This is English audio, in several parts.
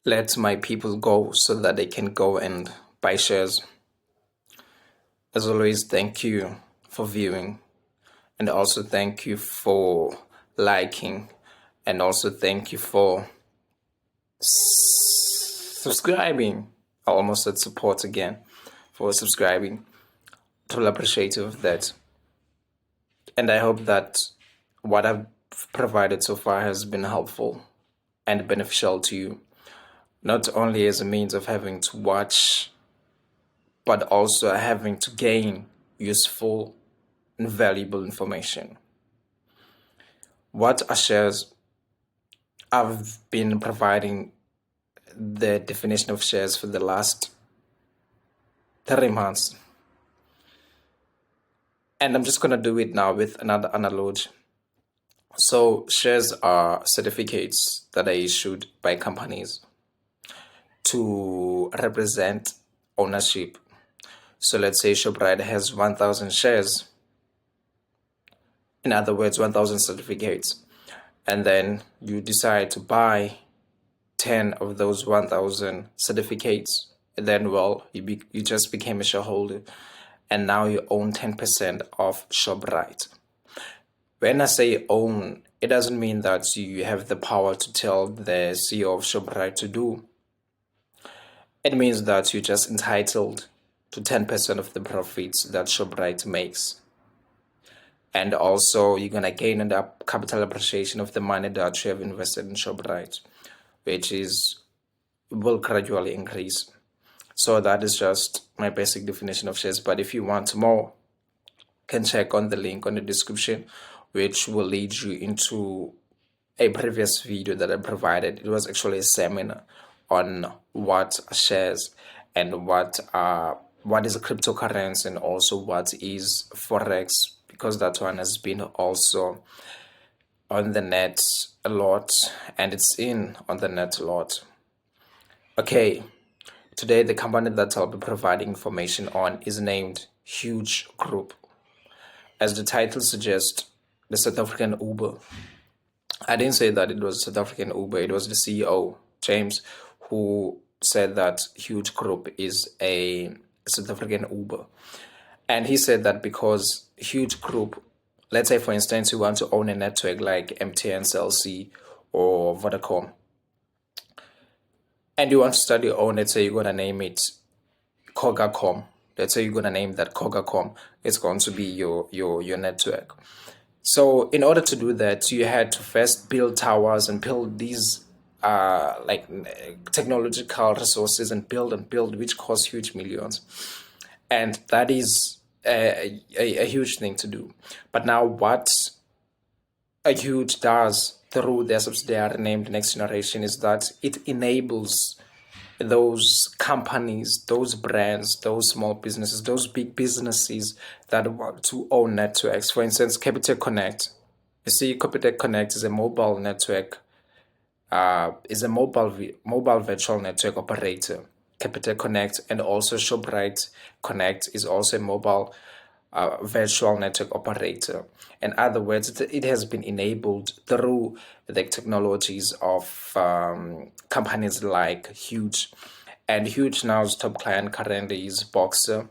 let my people go so that they can go and buy shares. As always, thank you for viewing, and also thank you for liking, and also thank you for subscribing. I almost said support again, for subscribing. Totally appreciative of that. And I hope that what I've provided so far has been helpful and beneficial to you, not only as a means of having to watch, but also having to gain useful and valuable information. What are shares? I've been providing the definition of shares for the last 3 months. And I'm just going to do it now with another analogy. So shares are certificates that are issued by companies to represent ownership. So let's say Shoprite has 1,000 shares. In other words, 1,000 certificates. And then you decide to buy 10 of those 1,000 certificates. And then, well, you just became a shareholder. And now you own 10% of Shoprite. When I say own, it doesn't mean that you have the power to tell the CEO of Shoprite to do. It means that you're just entitled to 10% of the profits that Shoprite makes. And also, you're going to gain the capital appreciation of the money that you have invested in Shoprite, which will gradually increase. So that is just my basic definition of shares. But if you want more, you can check on the link on the description, which will lead you into a previous video that I provided. It was actually a seminar on what are shares and what is a cryptocurrency, and also what is Forex, because that one has been also on the net a lot, and it's in on the net a lot. Okay, today the company that I'll be providing information on is named Huge Group. As the title suggests, the South African Uber. I didn't say that it was South African Uber, it was the CEO, James, who said that Huge Group is a South African Uber. And he said that because Huge Group, let's say for instance, you want to own a network like MTN, Cell C, or Vodacom, and you want to start your own, let's say you're going to name it Kogacom. Let's say you're going to name that Kogacom. It's going to be your network. So in order to do that, you had to first build towers and build these technological resources and build, which cost huge millions. And that is a huge thing to do. But now what a Huge does through their subsidiary named Next Generation is that it enables those companies, those brands, those small businesses, those big businesses that want to own networks. For instance, Capitec Connect. You see, Capitec Connect is a mobile network, is a mobile virtual network operator. Capitec Connect, and also Shoprite Connect is also a mobile virtual network operator. In other words, it has been enabled through the technologies of companies like Huge. And Huge now's top client currently is Boxer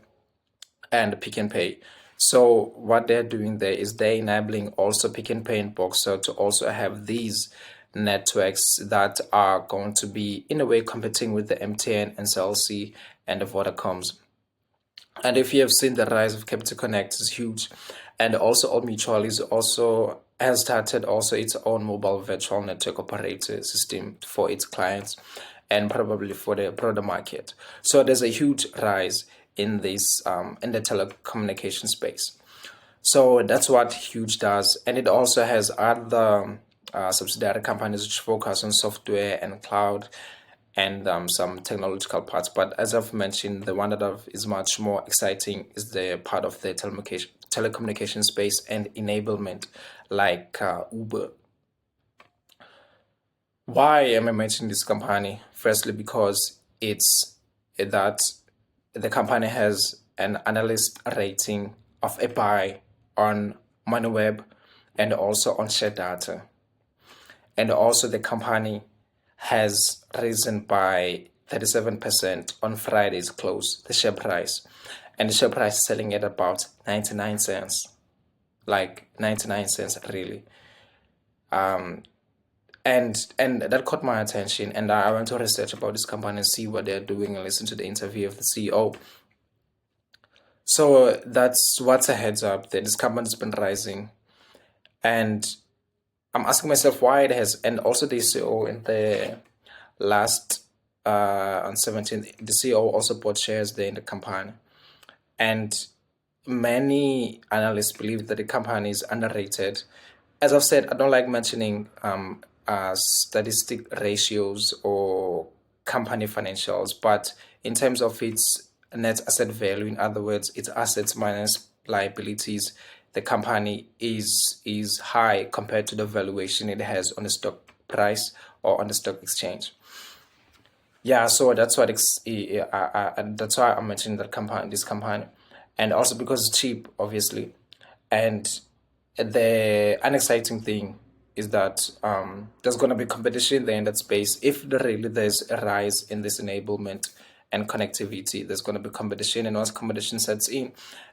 and Pick n Pay. So what they're doing there is they're enabling also Pick n Pay and Boxer to also have these networks that are going to be in a way competing with the MTN and Cell C and the Vodacoms. And if you have seen, the rise of Capitec Connect is huge. And also Old Mutual has started also its own mobile virtual network operator system for its clients, and probably for the broader market. So there's a huge rise in this in the telecommunication space. So that's what Huge does. And it also has other subsidiary companies which focus on software and cloud and some technological parts. But as I've mentioned, the one that is much more exciting is the part of the telecommunication space and enablement, like Uber. Why am I mentioning this company? Firstly, because it's that the company has an analyst rating of a buy on MoneyWeb and also on ShareData. And also the company has risen by 37% on Friday's close, the share price. And the share price is selling at about 99 cents. Like 99 cents, really. And that caught my attention, and I went to research about this company and see what they're doing and listen to the interview of the CEO. So that's what's a heads up that this company's been rising, and I'm asking myself why it has. And also the CEO in the last on 17th, the CEO also bought shares there in the company, and many analysts believe that the company is underrated. As I've said, I don't like mentioning statistic ratios or company financials, but in terms of its net asset value, in other words, its assets minus liabilities, the company is high compared to the valuation it has on the stock price or on the stock exchange. Yeah, so that's what that's why I'm mentioning this company, and also because it's cheap, obviously. And the unexciting thing is that there's going to be competition there in that space. If there's a rise in this enablement and connectivity, there's going to be competition, and once competition sets in,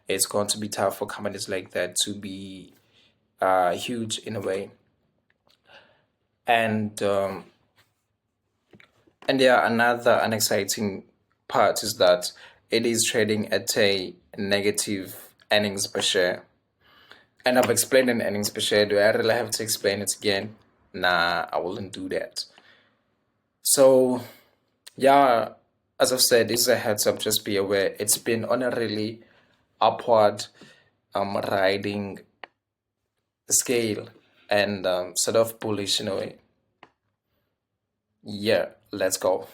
it's going to be tough for companies like that to be huge in a way. And yeah, another unexciting part is that it is trading at a negative earnings per share. And I've explained an earnings per share. Do I really have to explain it again? Nah, I wouldn't do that. So, yeah, as I've said, this is a heads up, just be aware. It's been on a really upward riding scale and sort of bullish in a way. Yeah, let's go.